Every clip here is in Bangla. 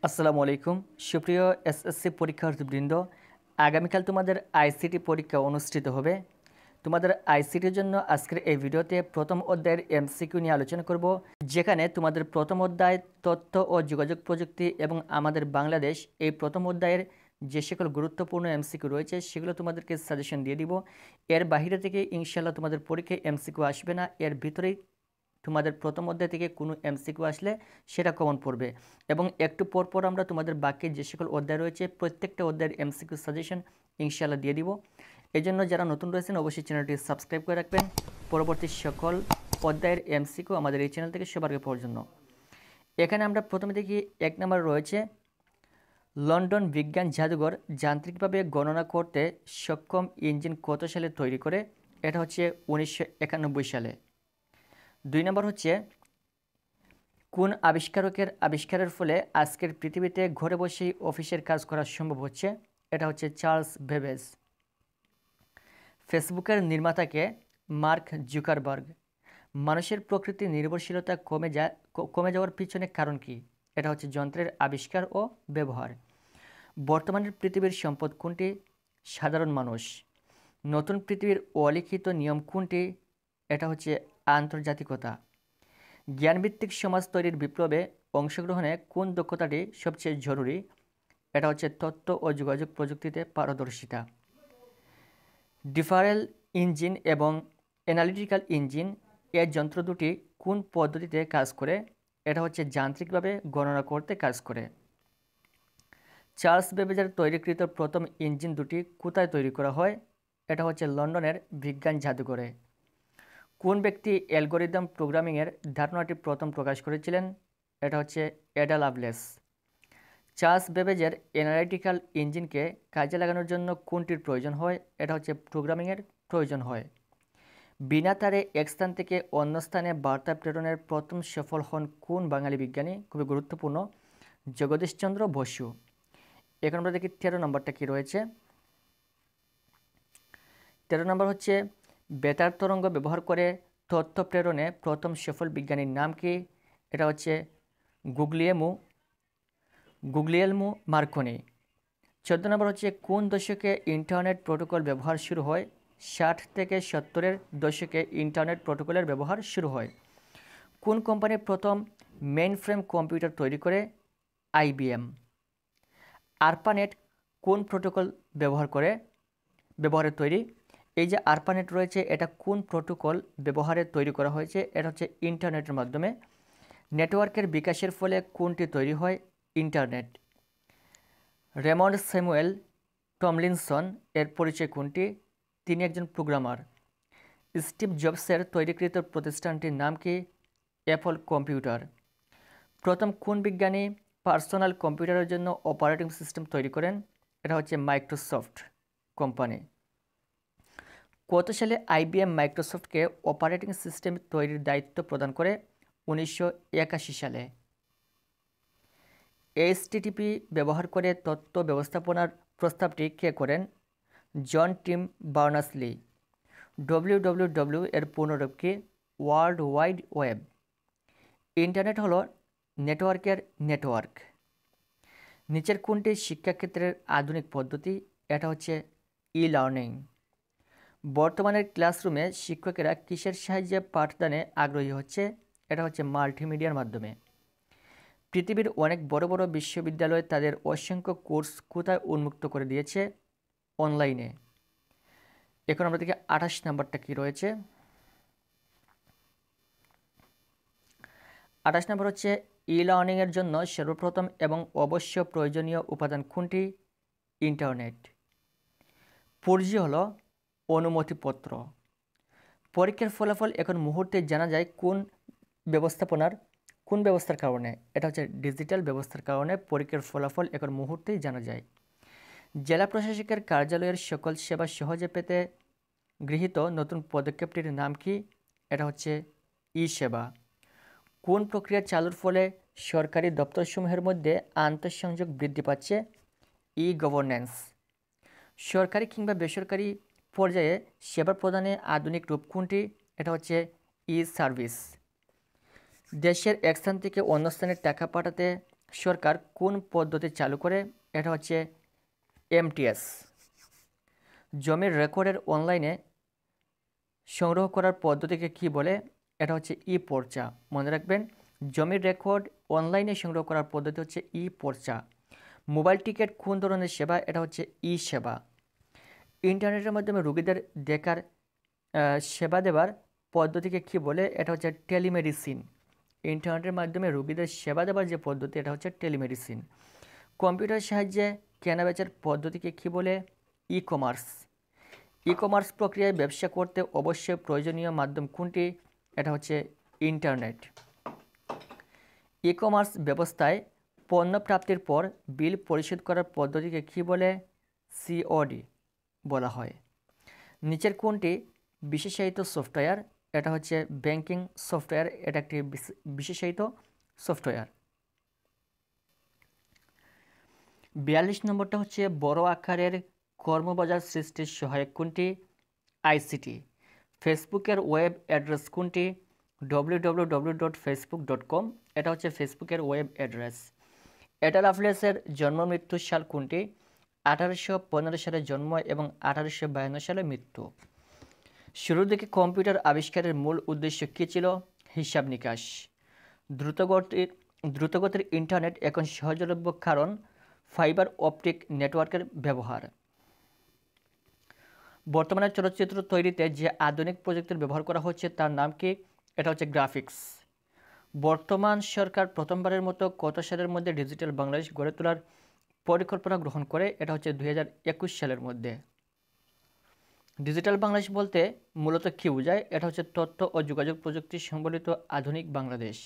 আসসালামু আলাইকুম সুপ্রিয় এসএসসি পরীক্ষার্থীবৃন্দ, আগামীকাল তোমাদের আইসিটি পরীক্ষা অনুষ্ঠিত হবে। তোমাদের আইসিটির জন্য আজকের এই ভিডিওতে প্রথম অধ্যায়ের এমসিকিউ নিয়ে আলোচনা করব, যেখানে তোমাদের প্রথম অধ্যায় তথ্য ও যোগাযোগ প্রযুক্তি এবং আমাদের বাংলাদেশ এই প্রথম অধ্যায়ের যে সকল গুরুত্বপূর্ণ এমসিকিউ রয়েছে সেগুলো তোমাদেরকে সাজেশন দিয়ে দিব। এর বাইরে থেকে ইনশাআল্লাহ তোমাদের পরীক্ষায় এমসিকিউ আসবে না, এর ভিতরেই তোমাদের প্রথম অধ্যায় থেকে কোনো এমসিকিউ আসলে সেটা কমন পড়বে। এবং একটু পর আমরা তোমাদের বাকি যে সকল অধ্যায় রয়েছে প্রত্যেকটা অধ্যায়ের এমসিকিউ সাজেশন ইনশাআল্লাহ দিয়ে দিব। এই জন্য যারা নতুন রয়েছেন অবশ্যই চ্যানেলটি সাবস্ক্রাইব করে রাখবেন পরবর্তী সকল অধ্যায়ের এমসিকিউ আমাদের এই চ্যানেল থেকে সবার আগে পাওয়ার জন্য। এখানে আমরা প্রথমে দেখি ১ নম্বর রয়েছে, লন্ডন বিজ্ঞান জাদুঘর যান্ত্রিকভাবে গণনা করতে সক্ষম ইঞ্জিন কত সালে তৈরি করে? এটা হচ্ছে ১৯৯১ সালে। ২ নম্বর হচ্ছে, কোন আবিষ্কারকের আবিষ্কারের ফলে আজকের পৃথিবীতে ঘরে বসেই অফিসের কাজ করা সম্ভব হচ্ছে? এটা হচ্ছে চার্লস বেবেজ। ফেসবুকের নির্মাতাকে? Mark Zuckerberg. মানুষের প্রকৃতি নির্ভরশীলতা কমে যাওয়ার পিছনে কারণ কি? এটা হচ্ছে যন্ত্রের আবিষ্কার ও ব্যবহার। বর্তমানের পৃথিবীর সম্পদ কোনটি? সাধারণ মানুষ। নতুন পৃথিবীর অলিখিত নিয়ম কোনটি? এটা হচ্ছে আন্তর্জাতিকতা। জ্ঞানভিত্তিক সমাজ তৈরির বিপ্লবে অংশগ্রহণে কোন দক্ষতাটি সবচেয়ে জরুরি? এটা হচ্ছে তথ্য ও যোগাযোগ প্রযুক্তিতে পারদর্শিতা। ডিফারেল ইঞ্জিন এবং অ্যানালিটিক্যাল ইঞ্জিন এর যন্ত্র দুটি কোন পদ্ধতিতে কাজ করে? এটা হচ্ছে যান্ত্রিকভাবে গণনা করতে কাজ করে। চার্লস বেবেজের তৈরিকৃত প্রথম ইঞ্জিন দুটি কোথায় তৈরি করা হয়? এটা হচ্ছে লন্ডনের বিজ্ঞান জাদুঘরে। কোন ব্যক্তি অ্যালগরিদম প্রোগ্রামিংয়ের ধারণাটি প্রথম প্রকাশ করেছিলেন? এটা হচ্ছে অ্যাডা লাভলেস। চার্লস বেবেজের অ্যানালিটিক্যাল ইঞ্জিনকে কাজে লাগানোর জন্য কোনটির প্রয়োজন হয়? এটা হচ্ছে প্রোগ্রামিংয়ের প্রয়োজন হয়। বিনা তারে এক স্থান থেকে অন্য স্থানে বার্তা প্রেরণের প্রথম সফল হন কোন বাঙালি বিজ্ঞানী? খুবই গুরুত্বপূর্ণ, জগদীশচন্দ্র বসু। এখন আমরা দেখি ১৩ নম্বরটা কী রয়েছে। ১৩ নম্বর হচ্ছে, বেতার তরঙ্গ ব্যবহার করে তথ্য প্রেরণে প্রথম সফল বিজ্ঞানীর নাম কি? এটা হচ্ছে গুগলিয়েলমো মার্কনি। ১৪ নম্বর হচ্ছে, কোন দশকে ইন্টারনেট প্রোটোকল ব্যবহার শুরু হয়? ৬০ থেকে ৭০-এর দশকে ইন্টারনেট প্রোটোকলের ব্যবহার শুরু হয়। কোন কোম্পানি প্রথম মেইনফ্রেম কম্পিউটার তৈরি করে? আইবিএম। আরপানেট কোন প্রোটোকল ব্যবহারে তৈরি? এই যে আরপানেট রয়েছে এটা কোন প্রোটোকল ব্যবহারে তৈরি করা হয়েছে? এটা হচ্ছে ইন্টারনেটের মাধ্যমে। নেটওয়ার্কের বিকাশের ফলে কোনটি তৈরি হয়? ইন্টারনেট। রেমন্ড স্যামুয়েল টমলিনসন এর পরিচয় কোনটি? তিনি একজন প্রোগ্রামার। স্টিভ জবসের তৈরিকৃত প্রতিষ্ঠানটির নাম কি? Apple computer. প্রথম কোন বিজ্ঞানী পার্সোনাল কম্পিউটারের জন্য অপারেটিং সিস্টেম তৈরি করেন? এটা হচ্ছে মাইক্রোসফট কোম্পানি। কত সালে আইবিএম মাইক্রোসফটকে অপারেটিং সিস্টেম তৈরির দায়িত্ব প্রদান করে? ১৯৮১ সালে। এইচটিটিপি ব্যবহার করে তথ্য ব্যবস্থাপনার প্রস্তাবটি কে করেন? জন টিম বার্নার্স-লি। ডব্লিউডব্লিউডব্লিউ এর পূর্ণরূপ কি? World wide web. ইন্টারনেট হলো নেটওয়ার্কের নেটওয়ার্ক। নিচের কোনটি শিক্ষাক্ষেত্রের আধুনিক পদ্ধতি? এটা হচ্ছে ই লার্নিং। বর্তমানের ক্লাসরুমে শিক্ষকেরা কিসের সাহায্যে পাঠদানে আগ্রহী হচ্ছে? এটা হচ্ছে মাল্টিমিডিয়ার মাধ্যমে। পৃথিবীর অনেক বড় বড় বিশ্ববিদ্যালয় তাদের অসংখ্য কোর্স কোথায় উন্মুক্ত করে দিয়েছে? অনলাইনে। এখন আমরা দেখি ২৮ নাম্বারটা কী রয়েছে। ২৮ নম্বর হচ্ছে, ই লার্নিংয়ের জন্য সর্বপ্রথম এবং অবশ্য প্রয়োজনীয় উপাদান কোনটি? ইন্টারনেট। 4G হলো অনুমতিপত্র। পরীক্ষার ফলাফল এখন মুহূর্তে জানা যায় কোন ব্যবস্থার কারণে? এটা হচ্ছে ডিজিটাল ব্যবস্থার কারণে পরীক্ষার ফলাফল এখন মুহূর্তেই জানা যায়। জেলা প্রশাসকের কার্যালয়ের সকল সেবা সহজে পেতে গৃহীত নতুন পদক্ষেপটির নাম কি? এটা হচ্ছে ই সেবা। কোন প্রক্রিয়া চালুর ফলে সরকারি দপ্তরসমূহের মধ্যে আন্তঃসংযোগ বৃদ্ধি পাচ্ছে? ই গভর্নেন্স। সরকারি কিংবা বেসরকারি পর্যায়ে সেবা প্রদানে আধুনিক রূপ কোনটি? এটা হচ্ছে ই সার্ভিস। দেশের এক স্থান থেকে অন্য স্থানে টাকা পাঠাতে সরকার কোন পদ্ধতি চালু করে? এটা হচ্ছে এমটিএস। জমির রেকর্ডের অনলাইনে সংগ্রহ করার পদ্ধতিকে কি বলে? এটা হচ্ছে ই পর্চা। মনে রাখবেন, জমির রেকর্ড অনলাইনে সংগ্রহ করার পদ্ধতি হচ্ছে ই পর্চা। মোবাইল টিকিট কোন ধরনের সেবা? এটা হচ্ছে ই সেবা। ইন্টারনেটের মাধ্যমে রোগীদের দেখার সেবা দেওয়ার পদ্ধতিকে কি বলে? এটা হচ্ছে টেলিমেডিসিন। ইন্টারনেটের মাধ্যমে রোগীদের সেবা দেওয়ার যে পদ্ধতি, এটা হচ্ছে টেলিমেডিসিন। কম্পিউটার সাহায্যে কেনাবেচার পদ্ধতিকে কি বলে? E commerce. ই কমার্স প্রক্রিয়ায় ব্যবসা করতে অবশ্যই প্রয়োজনীয় মাধ্যম কোনটি? এটা হচ্ছে ইন্টারনেট। ই কমার্স ব্যবস্থায় পণ্য প্রাপ্তির পর বিল পরিশোধ করার পদ্ধতিকে কি বলে? সিওডি বলা হয়। নিচের কোনটি বিশেষায়িত সফটওয়্যার? এটা হচ্ছে ব্যাংকিং সফটওয়্যার। এটা একটি বিশেষায়িত সফটওয়্যার। 42 নম্বরটা হচ্ছে বড় আকারের কর্মবাজার সৃষ্টির সহায়ক কোনটি? আইসিটি। ফেসবুকের ওয়েব অ্যাড্রেস কোনটি? www.facebook.com। এটা হচ্ছে ফেসবুকের ওয়েব অ্যাড্রেস। এডা লাভলেসের জন্ম মৃত্যুর সাল কোনটি? 1815 সালে জন্ম এবং 1852 সালে মৃত্যু। শুরুর দিকে কম্পিউটার আবিষ্কারের মূল উদ্দেশ্য কী ছিল? হিসাব নিকাশ। দ্রুতগতির ইন্টারনেট এখন সহজলভ্য কারণ ফাইবার অপটিক নেটওয়ার্কের ব্যবহার। বর্তমানে চলচ্চিত্র তৈরিতে যে আধুনিক প্রযুক্তির ব্যবহার করা হচ্ছে তার নাম কি? এটা হচ্ছে গ্রাফিক্স। বর্তমান সরকার প্রথমবারের মতো কত সালের মধ্যে ডিজিটাল বাংলাদেশ গড়ে তোলার পরিকল্পনা গ্রহণ করে? এটা হচ্ছে 2021 সালের মধ্যে। ডিজিটাল বাংলাদেশ বলতে মূলত কী বোঝায়? এটা হচ্ছে তথ্য ও যোগাযোগ প্রযুক্তি সম্বলিত আধুনিক বাংলাদেশ।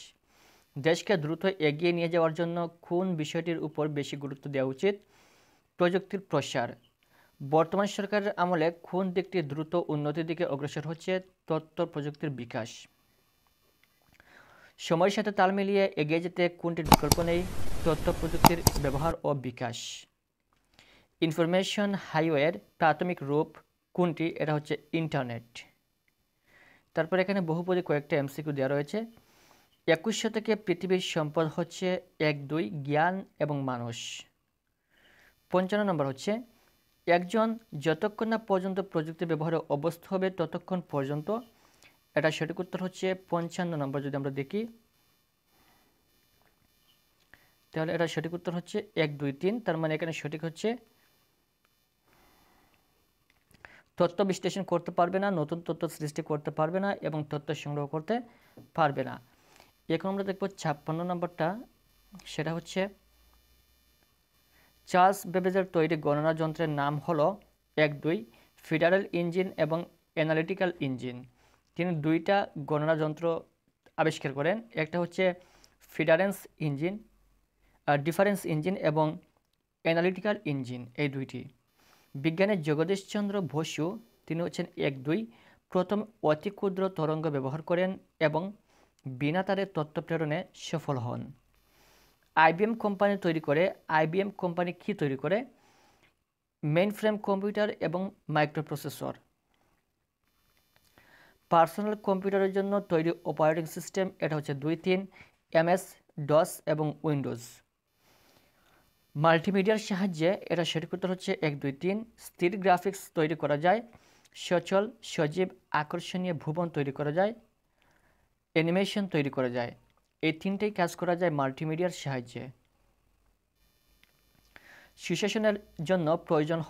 দেশকে দ্রুত এগিয়ে নিয়ে যাওয়ার জন্য কোন বিষয়টির উপর বেশি গুরুত্ব দেওয়া উচিত? প্রযুক্তির প্রসার। বর্তমান সরকারের আমলে কোন দিকটি দ্রুত উন্নতির দিকে অগ্রসর হচ্ছে? তথ্য প্রযুক্তির বিকাশ। সময়ের সাথে তাল মিলিয়ে এগিয়ে যেতে কোনটির বিকল্প নেই? তথ্য প্রযুক্তির ব্যবহার ও বিকাশ। ইনফরমেশন হাইওয়ের প্রাথমিক রূপ কোনটি? এটা হচ্ছে ইন্টারনেট। তারপর এখানে বহুপদী কয়েকটা এমসিকিউ দেওয়া রয়েছে। 21 শতকে পৃথিবীর সম্পদ হচ্ছে 1-2 জ্ঞান এবং মানুষ। 55 নম্বর হচ্ছে একজন যতক্ষণ না পর্যন্ত প্রযুক্তি ব্যবহারে অভ্যস্ত হবে ততক্ষণ পর্যন্ত। এটা সঠিক উত্তর হচ্ছে 55 নম্বর। যদি আমরা দেখি তাহলে এটা সঠিক উত্তর হচ্ছে 1, 2, 3। তার মানে এখানে সঠিক হচ্ছে তথ্য বিশ্লেষণ করতে পারবে না, নতুন তথ্য সৃষ্টি করতে পারবে না এবং তথ্য সংগ্রহ করতে পারবে না। এখন আমরা দেখব 56 নম্বরটা। সেটা হচ্ছে চার্লস বেবেজের তৈরি গণনা যন্ত্রের নাম হলো 1-2 ফেডারেল ইঞ্জিন এবং অ্যানালিটিক্যাল ইঞ্জিন। তিনি দুইটা গণনা যন্ত্র আবিষ্কার করেন। একটা হচ্ছে ডিফারেন্স ইঞ্জিন এবং অ্যানালিটিক্যাল ইঞ্জিন, এই দুইটি। বিজ্ঞানের জগদীশচন্দ্র বসু তিনি হচ্ছেন 1-2 প্রথম অতি ক্ষুদ্র তরঙ্গ ব্যবহার করেন এবং বিনা তারে তথ্য প্রেরণে সফল হন। আইবিএম কোম্পানি কি তৈরি করে? মেইন ফ্রেম কম্পিউটার এবং মাইক্রোপ্রসেসর। পার্সোনাল কম্পিউটারের জন্য তৈরি অপারেটিং সিস্টেম, এটা হচ্ছে 2-3 MS DOS এবং উইন্ডোজ। মাল্টিমিডিয়ার সাহায্যে, এটা সঠিক উত্তর হচ্ছে 1-2-3 স্থির গ্রাফিক্স তৈরি করা যায়, সচল সজীব আকর্ষণীয় ভুবন তৈরি করা যায়, অ্যানিমেশন তৈরি করা যায়। এই তিনটেই কাজ করা যায় মাল্টিমিডিয়ার সাহায্যে। সুশাসনের জন্য প্রয়োজন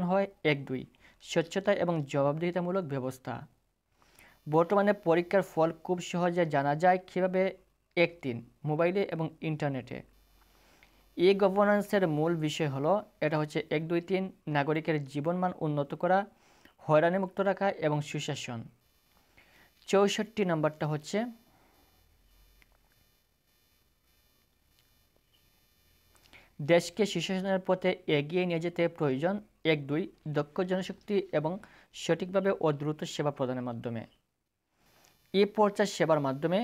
হয় 1-2 স্বচ্ছতা এবং জবাবদিহিতামূলক ব্যবস্থা। বর্তমানে পরীক্ষার ফল খুব সহজে জানা যায় কিভাবে? 1-3 মোবাইলে এবং ইন্টারনেটে। ই গভর্নেন্সের মূল বিষয় হলো, এটা হচ্ছে 1-2-3 নাগরিকের জীবনমান উন্নত করা, হয়রানিমুক্ত রাখা এবং সুশাসন। 64 নম্বরটা হচ্ছে দেশকে সুশাসনের পথে এগিয়ে নিয়ে যেতে প্রয়োজন 1-2 দক্ষ জনশক্তি এবং সঠিকভাবে ও দ্রুত সেবা প্রদানের মাধ্যমে। ই পর্চা সেবার মাধ্যমে,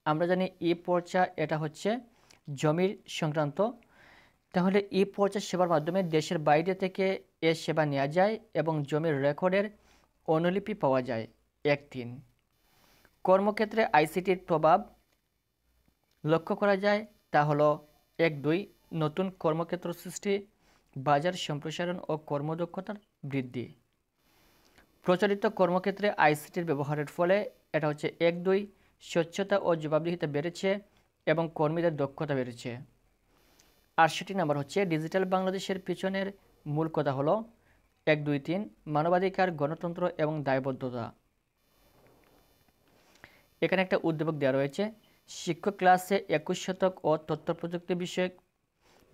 আমরা জানি ই পর্চা এটা হচ্ছে জমির সংক্রান্ত। তাহলে ই পর্চা সেবার মাধ্যমে দেশের বাইরে থেকে এ সেবা নেওয়া যায় এবং জমির রেকর্ডের অনুলিপি পাওয়া যায়। 1-3 কর্মক্ষেত্রে আইসিটির প্রভাব লক্ষ্য করা যায়, তা হলো 1-2 নতুন কর্মক্ষেত্র সৃষ্টি, বাজার সম্প্রসারণ ও কর্মদক্ষতার বৃদ্ধি। প্রচলিত কর্মক্ষেত্রে আইসিটির ব্যবহারের ফলে এটা হচ্ছে 1-2 স্বচ্ছতা ও জবাবদিহিতা বেড়েছে এবং কর্মীদের দক্ষতা বেড়েছে। 68 নম্বর হচ্ছে ডিজিটাল বাংলাদেশের পিছনের মূল কথা হলো 1-2-3 মানবাধিকার, গণতন্ত্র এবং দায়বদ্ধতা। এখানে একটা উদ্দীপক দেওয়া রয়েছে, শিক্ষক ক্লাসে 21 শতক ও তথ্য প্রযুক্তি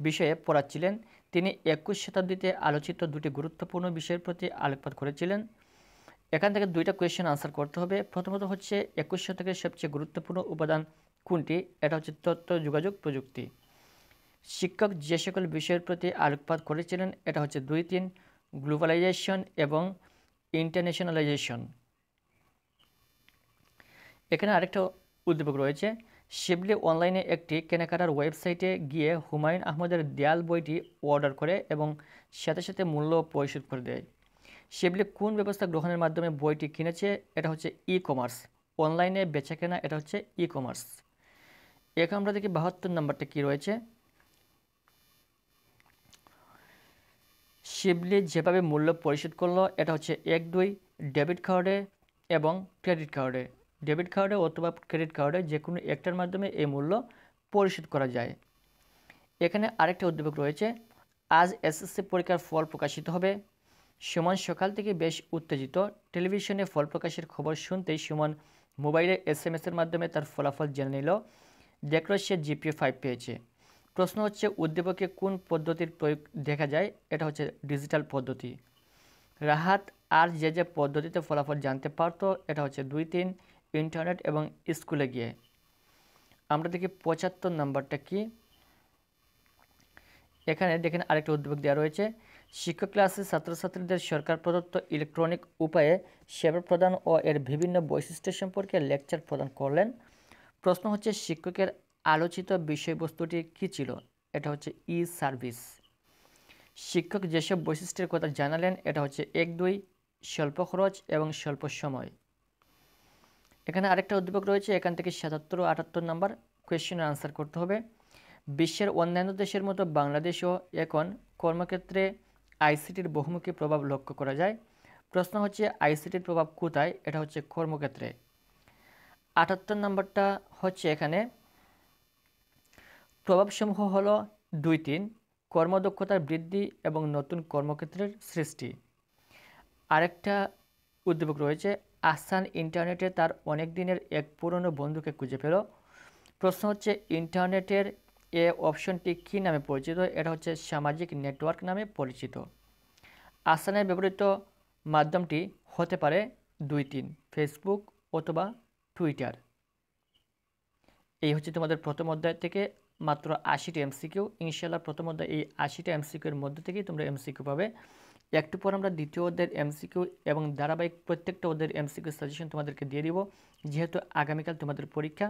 বিষয়ে পড়াচ্ছিলেন। তিনি 21 শতাব্দীতে আলোচিত দুটি গুরুত্বপূর্ণ বিষয়ের প্রতি আলোকপাত করেছিলেন। এখান থেকে দুইটা কোয়েশ্চেন আনসার করতে হবে। প্রথমত হচ্ছে 21 শতকের সবচেয়ে গুরুত্বপূর্ণ উপাদান কোনটি? এটা হচ্ছে তথ্য যোগাযোগ প্রযুক্তি। শিক্ষক যে সকল বিষয়ের প্রতি আলোকপাত করেছিলেন এটা হচ্ছে 2-3 গ্লোবালাইজেশন এবং ইন্টারন্যাশনালাইজেশন। এখানে আরেকটা উদ্দীপক রয়েছে, শিবলি অনলাইনে একটি কেনাকাটার ওয়েবসাইটে গিয়ে হুমায়ুন আহমেদের দেয়াল বইটি অর্ডার করে এবং সাথে সাথে মূল্য পরিশোধ করে দেয়। শিবলি কোন ব্যবস্থা গ্রহণের মাধ্যমে বইটি কিনেছে? এটা হচ্ছে ই কমার্স। অনলাইনে বেচা কেনা এটা হচ্ছে ই কমার্স। এখন আমরা দেখি 72 নম্বরটা কী রয়েছে। শিবলি যেভাবে মূল্য পরিশোধ করলো এটা হচ্ছে 1-2 ডেবিট কার্ডে এবং ক্রেডিট কার্ডে। ডেবিট কার্ডে অথবা ক্রেডিট কার্ডে যে কোনো একটার মাধ্যমে এই মূল্য পরিশোধ করা যায়। এখানে আরেকটা উদ্দীপক রয়েছে, আজ এসএসসি পরীক্ষার ফল প্রকাশিত হবে। সুমন সকাল থেকে বেশ উত্তেজিত। টেলিভিশনে ফল প্রকাশের খবর শুনতেই সুমন মোবাইলে SMS-এর মাধ্যমে তার ফলাফল জেনে নিল। দেখল সে GPA 5 পেয়েছে। প্রশ্ন হচ্ছে উদ্দীপকে কোন পদ্ধতির প্রয়োগ দেখা যায়? এটা হচ্ছে ডিজিটাল পদ্ধতি। রাহাত আর যে পদ্ধতিতে ফলাফল জানতে পারত এটা হচ্ছে 2-3 ইন্টারনেট এবং স্কুলে গিয়ে। আমরা দেখি 75 নম্বরটা কি। এখানে দেখেন আরেকটা উদ্দীপক দেওয়া রয়েছে, শিক্ষক ক্লাসে ছাত্রছাত্রীদের সরকার প্রদত্ত ইলেকট্রনিক উপায়ে সেবা প্রদান ও এর বিভিন্ন বৈশিষ্ট্য সম্পর্কে লেকচার প্রদান করলেন। প্রশ্ন হচ্ছে শিক্ষকের আলোচিত বিষয়বস্তুটি কী ছিল? এটা হচ্ছে ই সার্ভিস। শিক্ষক যেসব বৈশিষ্ট্যের কথা জানালেন এটা হচ্ছে 1-2 স্বল্প খরচ এবং স্বল্প সময়। এখানে আরেকটা উদ্দীপক রয়েছে, এখান থেকে 77 ও 78 নম্বর কোয়েশ্চেনের আনসার করতে হবে। বিশ্বের অন্যান্য দেশের মতো বাংলাদেশও এখন কর্মক্ষেত্রে আইসিটির বহুমুখী প্রভাব লক্ষ্য করা যায়। প্রশ্ন হচ্ছে আইসিটির প্রভাব কোথায়? এটা হচ্ছে কর্মক্ষেত্রে। 78 নম্বরটা হচ্ছে এখানে প্রভাবসমূহ হলো 2-3 কর্মদক্ষতার বৃদ্ধি এবং নতুন কর্মক্ষেত্রের সৃষ্টি। আরেকটা উদ্দীপক রয়েছে, আহসান ইন্টারনেটে তার অনেক দিনের এক পুরনো বন্ধুকে খুঁজে পেল। প্রশ্ন হচ্ছে ইন্টারনেটের এ অপশনটি কী নামে পরিচিত? এটা হচ্ছে সামাজিক নেটওয়ার্ক নামে পরিচিত। আহসানের ব্যবহৃত মাধ্যমটি হতে পারে 2-3 ফেসবুক অথবা টুইটার। এই হচ্ছে তোমাদের প্রথম অধ্যায় থেকে মাত্র 80টি MCQ। ইনশাআল্লাহ প্রথম অধ্যায় এই 80টা MCQ এর মধ্যে থেকেই তোমরা MCQ পাবে। একটু পর আমরা দ্বিতীয় অধ্যায়ের MCQ এবং ধারাবাহিক প্রত্যেকটা অধ্যায়ের MCQ সাজেশন তোমাদেরকে দিয়ে দিব। যেহেতু আগামীকাল তোমাদের পরীক্ষা,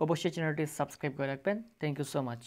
অবশ্যই চ্যানেলটি সাবস্ক্রাইব করে রাখবেন। Thank you so much.